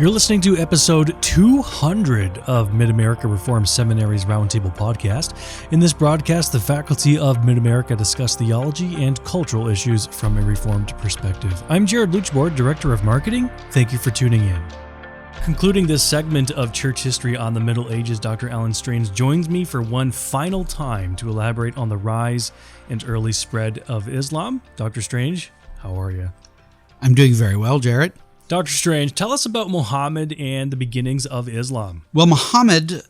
You're listening to episode 200 of Mid-America Reformed Seminary's Roundtable podcast. In this broadcast, the faculty of Mid-America discuss theology and cultural issues from a Reformed perspective. I'm Jared Luchboard, Director of Marketing. Thank you for tuning in. Concluding this segment of church history on the Middle Ages, Dr. Alan Strange joins me for one final time to elaborate on the rise and early spread of Islam. Dr. Strange, how are you? I'm doing very well, Jared. Dr. Strange, tell us about Muhammad and the beginnings of Islam. Well, Muhammad,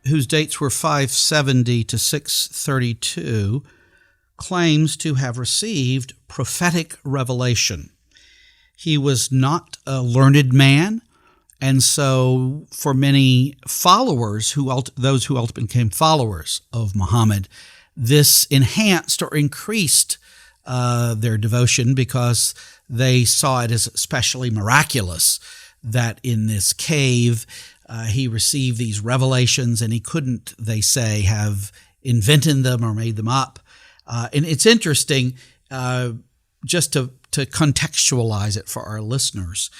whose dates were 570 to 632, claims to have received prophetic revelation. He was not a learned man, and so for many followers, those who ultimately became followers of Muhammad, this enhanced or increased their devotion because they saw it as especially miraculous that in this cave he received these revelations, and he couldn't, they say, have invented them or made them up. And it's interesting, just to contextualize it for our listeners.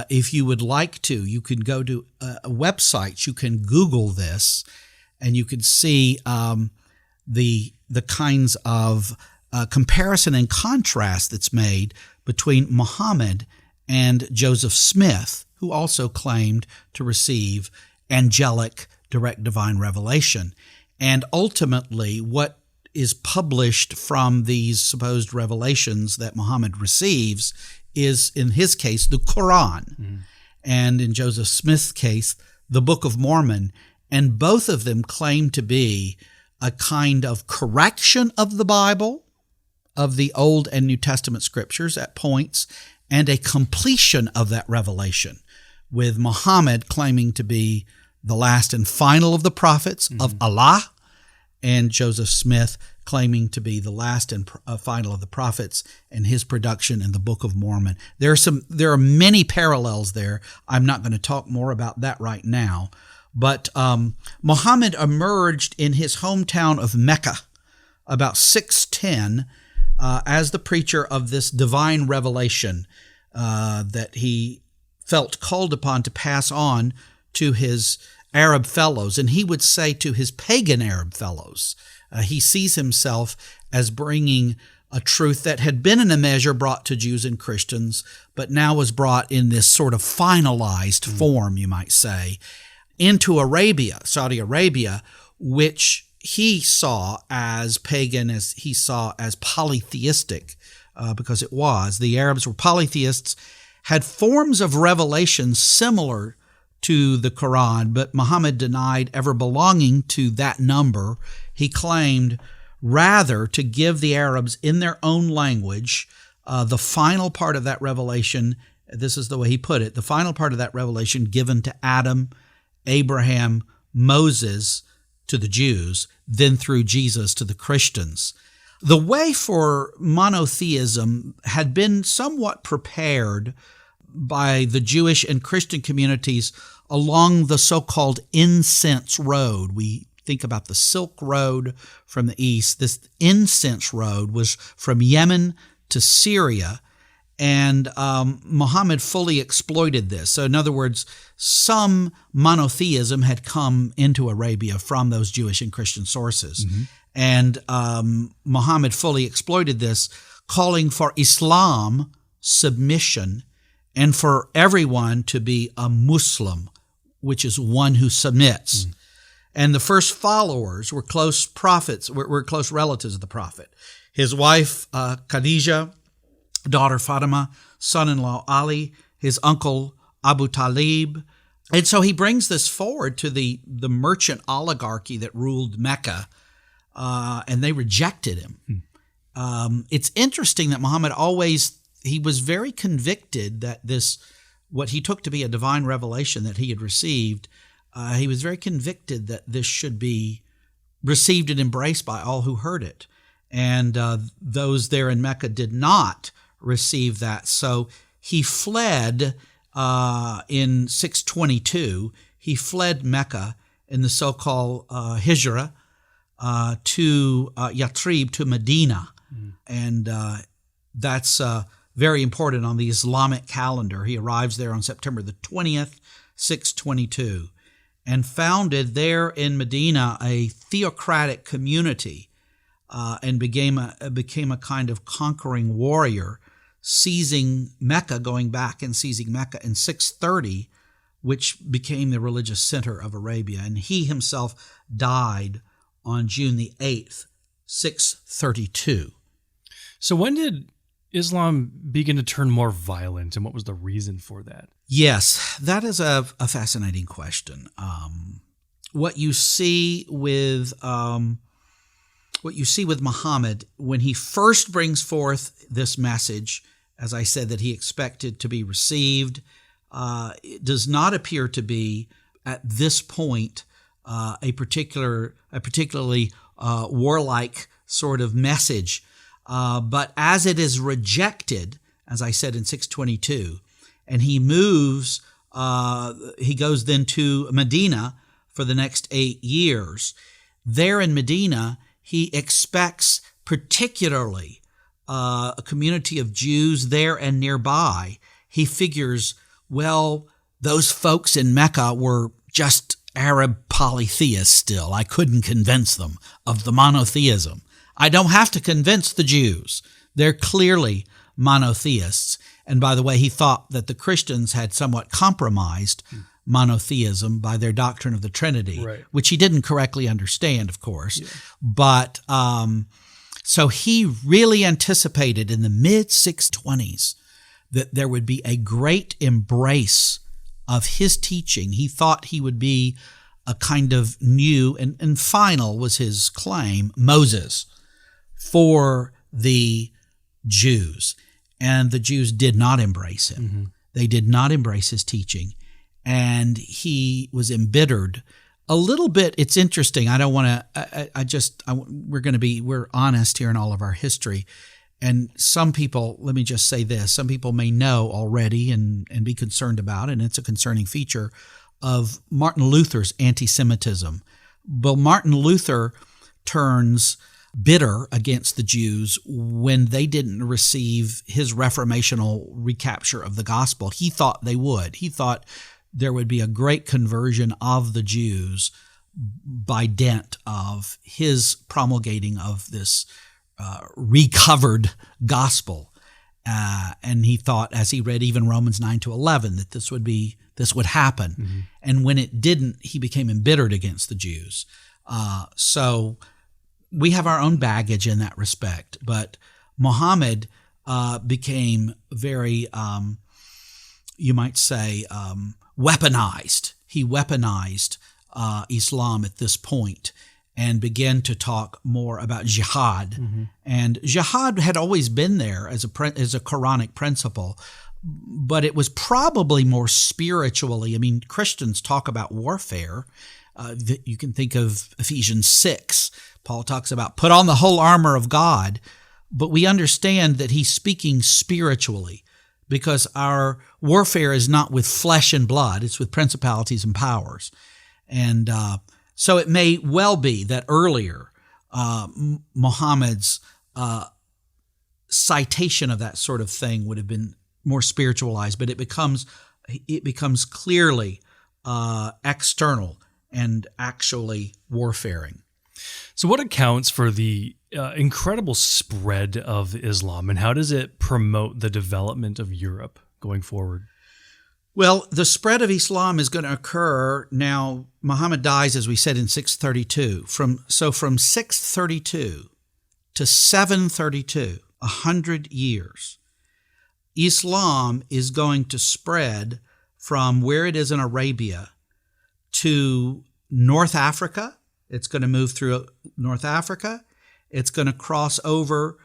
If you would like to, you can go to a website, you can Google this, and you can see the kinds of comparison and contrast that's made between Muhammad and Joseph Smith, who also claimed to receive angelic direct divine revelation. And ultimately, what is published from these supposed revelations that Muhammad receives is, in his case, the Quran, and in Joseph Smith's case, the Book of Mormon. And both of them claim to be a kind of correction of the Bible, of the Old and New Testament scriptures at points, and a completion of that revelation, with Muhammad claiming to be the last and final of the prophets of Allah, and Joseph Smith claiming to be the last and final of the prophets, and his production in the Book of Mormon. There are many parallels there. I'm not going to talk more about that right now, but Muhammad emerged in his hometown of Mecca about 610 as the preacher of this divine revelation that he felt called upon to pass on to his Arab fellows. And he would say to his pagan Arab fellows, he sees himself as bringing a truth that had been in a measure brought to Jews and Christians, but now was brought in this sort of finalized form, you might say, into Arabia, Saudi Arabia, which he saw as pagan, as he saw as polytheistic, because it was. The Arabs were polytheists, had forms of revelation similar to the Quran, but Muhammad denied ever belonging to that number. He claimed rather to give the Arabs in their own language the final part of that revelation. This is the way he put it: the final part of that revelation given to Adam, Abraham, Moses, to the Jews, then through Jesus to the Christians. The way for monotheism had been somewhat prepared by the Jewish and Christian communities along the so-called incense road. We think about the Silk Road from the east. This incense road was from Yemen to Syria, and Muhammad fully exploited this. So in other words, some monotheism had come into Arabia from those Jewish and Christian sources. And Muhammad fully exploited this, calling for Islam submission and for everyone to be a Muslim, which is one who submits. And the first followers were close prophets, were close relatives of the prophet. His wife, Khadijah, daughter Fatima, son-in-law Ali, his uncle Abu Talib. And so he brings this forward to the merchant oligarchy that ruled Mecca, and they rejected him. It's interesting that Muhammad he was very convicted that what he took to be a divine revelation that he had received, he was very convicted that this should be received and embraced by all who heard it. And those there in Mecca did not receive that. So he fled in 622. He fled Mecca in the so-called Hijrah to Yathrib, to Medina. And that's very important on the Islamic calendar. He arrives there on September the 20th, 622, and founded there in Medina a theocratic community, and became a kind of conquering warrior, seizing Mecca, going back and seizing Mecca in 630, which became the religious center of Arabia. And he himself died on June the 8th, 632. So when did Islam begin to turn more violent, and what was the reason for that? Yes, that is a fascinating question. What you see with Muhammad when he first brings forth this message, as I said, that he expected to be received, it does not appear to be at this point a particularly warlike sort of message. But as it is rejected, as I said in 622, and he moves, he goes then to Medina for the next 8 years. There in Medina, he expects particularly a community of Jews there and nearby. He figures, well, those folks in Mecca were just Arab polytheists still. I couldn't convince them of the monotheism. I don't have to convince the Jews. They're clearly monotheists. And by the way, he thought that the Christians had somewhat compromised monotheism by their doctrine of the Trinity, right, which he didn't correctly understand, of course. Yeah. But so he really anticipated in the mid-620s that there would be a great embrace of his teaching. He thought he would be a kind of new, and final was his claim, Moses for the Jews. And the Jews did not embrace him. Mm-hmm. They did not embrace his teaching. And he was embittered a little bit. It's interesting. I don't want to, we're honest here in all of our history. And some people, let me just say this, some people may know already and be concerned about, and it's a concerning feature of Martin Luther's anti-Semitism. Well, Martin Luther turns bitter against the Jews when they didn't receive his reformational recapture of the gospel. He thought they would. He thought there would be a great conversion of the Jews by dint of his promulgating of this recovered gospel. And he thought, as he read even Romans 9-11, that this would happen. Mm-hmm. And when it didn't, he became embittered against the Jews. So we have our own baggage in that respect. But Muhammad became very, you might say, weaponized. He weaponized Islam at this point and began to talk more about jihad. Mm-hmm. And jihad had always been there as a Quranic principle, but it was probably more spiritually. I mean, Christians talk about warfare. You can think of Ephesians 6. Paul talks about put on the whole armor of God, but we understand that he's speaking spiritually because our warfare is not with flesh and blood, it's with principalities and powers. And so it may well be that earlier Muhammad's citation of that sort of thing would have been more spiritualized, but it becomes clearly external and actually warfaring. So what accounts for the incredible spread of Islam, and how does it promote the development of Europe going forward? Well, the spread of Islam is going to occur now. Muhammad dies, as we said, in 632. From 632 to 732, 100 years, Islam is going to spread from where it is in Arabia to North Africa. It's going to move through North Africa. It's going to cross over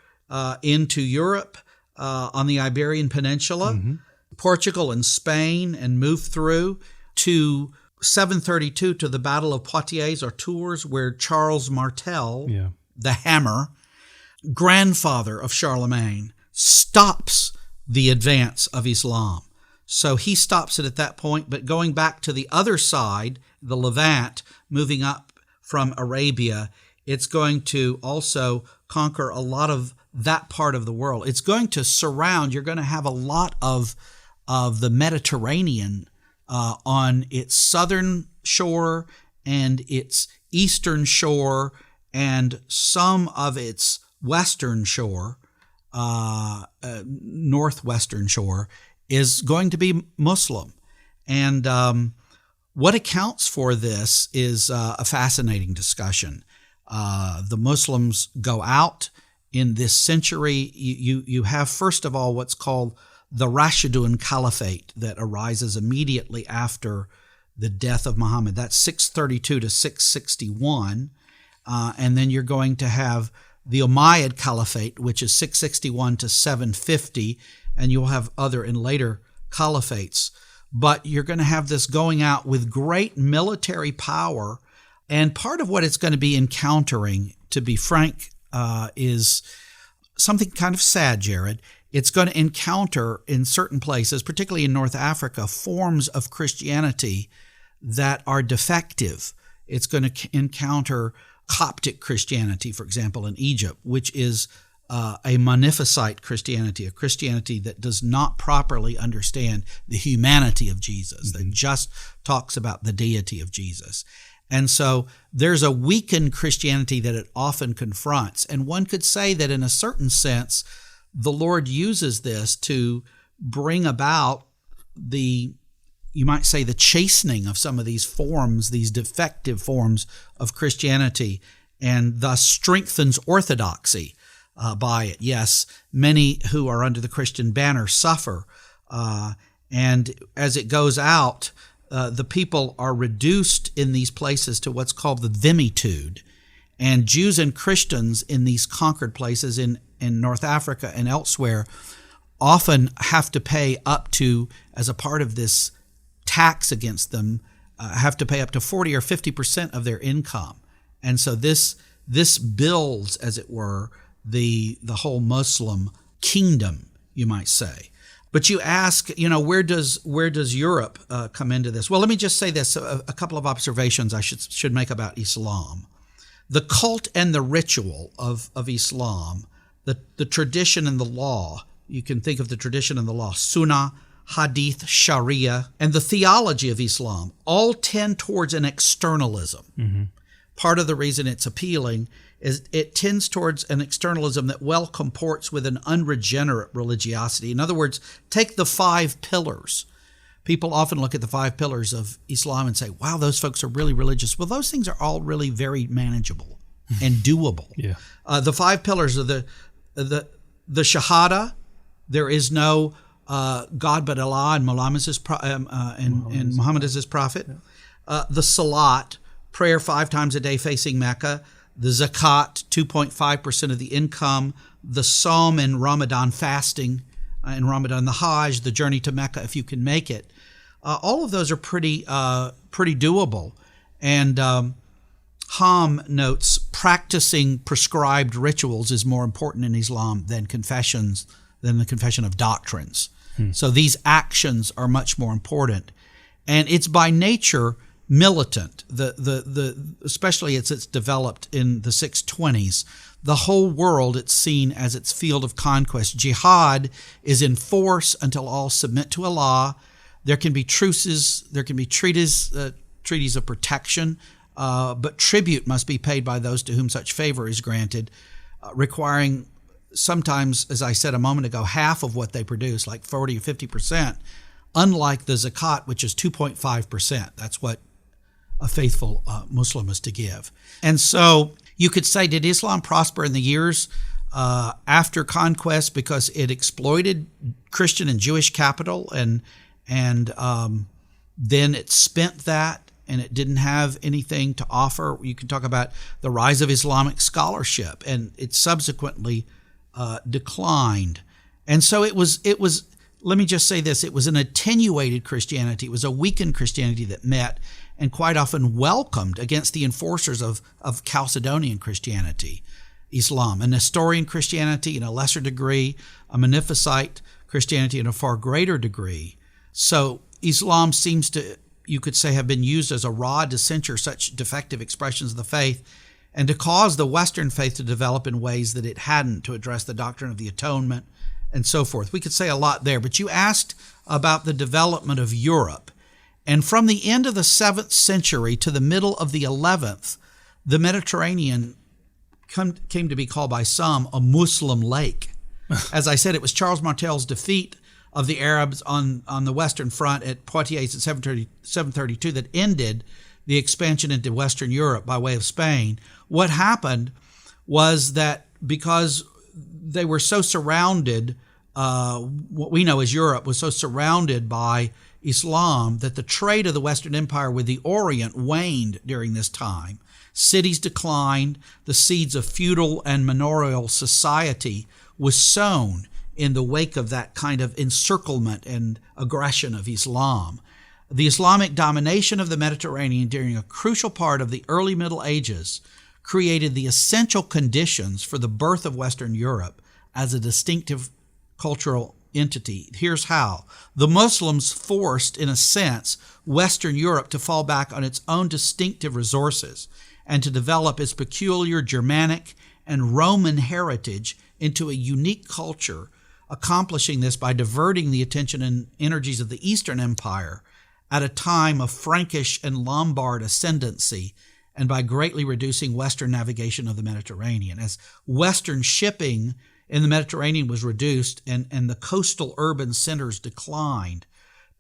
into Europe on the Iberian Peninsula, mm-hmm. Portugal and Spain, and move through to 732 to the Battle of Poitiers or Tours, where Charles Martel, the Hammer, grandfather of Charlemagne, stops the advance of Islam. So he stops it at that point, but going back to the other side, the Levant, moving up from Arabia, it's going to also conquer a lot of that part of the world. It's going to surround, you're going to have a lot of the Mediterranean on its southern shore and its eastern shore and some of its western shore, northwestern shore, is going to be Muslim. And what accounts for this is a fascinating discussion. The Muslims go out in this century. You have, first of all, what's called the Rashidun Caliphate that arises immediately after the death of Muhammad. That's 632 to 661. And then you're going to have the Umayyad Caliphate, which is 661 to 750, and you'll have other and later caliphates. But you're going to have this going out with great military power. And part of what it's going to be encountering, to be frank, is something kind of sad, Jared. It's going to encounter in certain places, particularly in North Africa, forms of Christianity that are defective. It's going to encounter Coptic Christianity, for example, in Egypt, which is a Monophysite Christianity, a Christianity that does not properly understand the humanity of Jesus, that just talks about the deity of Jesus. And so there's a weakened Christianity that it often confronts. And one could say that in a certain sense, the Lord uses this to bring about you might say, the chastening of some of these forms, these defective forms of Christianity, and thus strengthens orthodoxy by it. Yes, many who are under the Christian banner suffer. And as it goes out, the people are reduced in these places to what's called the dhimitude. And Jews and Christians in these conquered places in North Africa and elsewhere often have to pay up to, as a part of this tax against them, have to pay up to 40 or 50% of their income. And so this builds, as it were, the whole Muslim kingdom, you might say. But you ask, where does Europe come into this? Well, let me just say this, a couple of observations I should make about Islam. The cult and the ritual of Islam, the tradition and the law, you can think of the tradition and the law, Sunnah, Hadith, Sharia, and the theology of Islam all tend towards an externalism. Mm-hmm. Part of the reason it's appealing is it tends towards an externalism that well comports with an unregenerate religiosity. In other words, take the 5 pillars. People often look at the 5 pillars of Islam and say, wow, those folks are really religious. Well, those things are all really very manageable and doable. Yeah. The 5 pillars are the Shahada. There is no God but Allah, and Muhammad is his prophet. Yeah. The Salat, prayer 5 times a day facing Mecca. The Zakat, 2.5% of the income. The Sawm and Ramadan, fasting in Ramadan. The Hajj, the journey to Mecca if you can make it. All of those are pretty doable. And Ham notes, practicing prescribed rituals is more important in Islam than the confession of doctrines. So these actions are much more important, and it's by nature militant. Especially as it's developed in the 620s, the whole world it's seen as its field of conquest. Jihad is in force until all submit to Allah. There can be truces, there can be treaties of protection, but tribute must be paid by those to whom such favor is granted, requiring sometimes, as I said a moment ago, half of what they produce, like 40 or 50%, unlike the zakat, which is 2.5%. That's what a faithful Muslim is to give. And so you could say, did Islam prosper in the years after conquest because it exploited Christian and Jewish capital and then it spent that and it didn't have anything to offer? You can talk about the rise of Islamic scholarship, and it subsequently declined. And so it was, let me just say this, it was an attenuated Christianity. It was a weakened Christianity that met and quite often welcomed against the enforcers of Chalcedonian Christianity, Islam, a Nestorian Christianity in a lesser degree, a Monophysite Christianity in a far greater degree. So Islam seems to, you could say, have been used as a rod to censure such defective expressions of the faith. and to cause the Western faith to develop in ways that it hadn't, to address the doctrine of the atonement and so forth. We could say a lot there, but you asked about the development of Europe. And from the end of the 7th century to the middle of the 11th, the Mediterranean came to be called by some a Muslim lake. As I said, it was Charles Martel's defeat of the Arabs on the Western Front at Poitiers in 732 that ended the expansion into Western Europe by way of Spain. What happened was that because they were so surrounded, what we know as Europe was so surrounded by Islam, that the trade of the Western Empire with the Orient waned during this time. Cities declined. The seeds of feudal and manorial society was sown in the wake of that kind of encirclement and aggression of Islam. The Islamic domination of the Mediterranean during a crucial part of the early Middle Ages created the essential conditions for the birth of Western Europe as a distinctive cultural entity. Here's how. The Muslims forced, in a sense, Western Europe to fall back on its own distinctive resources and to develop its peculiar Germanic and Roman heritage into a unique culture, accomplishing this by diverting the attention and energies of the Eastern Empire at a time of Frankish and Lombard ascendancy, and by greatly reducing Western navigation of the Mediterranean. As Western shipping in the Mediterranean was reduced and the coastal urban centers declined,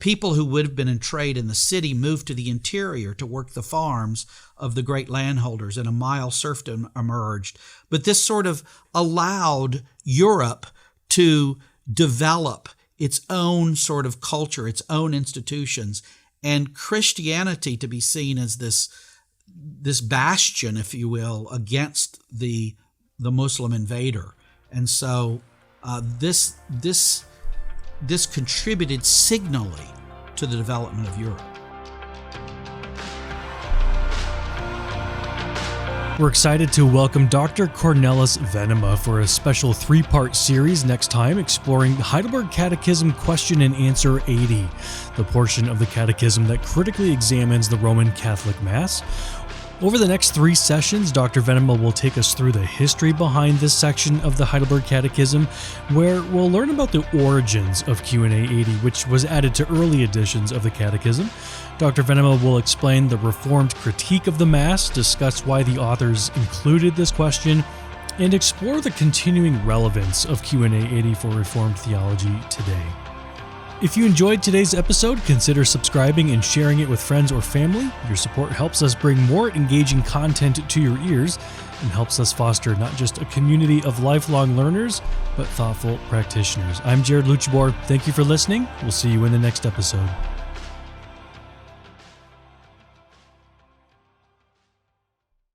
people who would have been in trade in the city moved to the interior to work the farms of the great landholders, and a mild serfdom emerged. But this sort of allowed Europe to develop its own sort of culture, its own institutions, and Christianity to be seen as this bastion, if you will, against the Muslim invader. And so this contributed signally to the development of Europe. We're excited to welcome Dr. Cornelis Venema for a special 3-part series next time, exploring Heidelberg Catechism Question and Answer 80, the portion of the Catechism that critically examines the Roman Catholic Mass. Over the next 3 sessions, Dr. Venema will take us through the history behind this section of the Heidelberg Catechism, where we'll learn about the origins of Q&A 80, which was added to early editions of the Catechism. Dr. Venema will explain the Reformed critique of the Mass, discuss why the authors included this question, and explore the continuing relevance of Q&A 80 for Reformed theology today. If you enjoyed today's episode, consider subscribing and sharing it with friends or family. Your support helps us bring more engaging content to your ears and helps us foster not just a community of lifelong learners, but thoughtful practitioners. I'm Jared Luchabor. Thank you for listening. We'll see you in the next episode.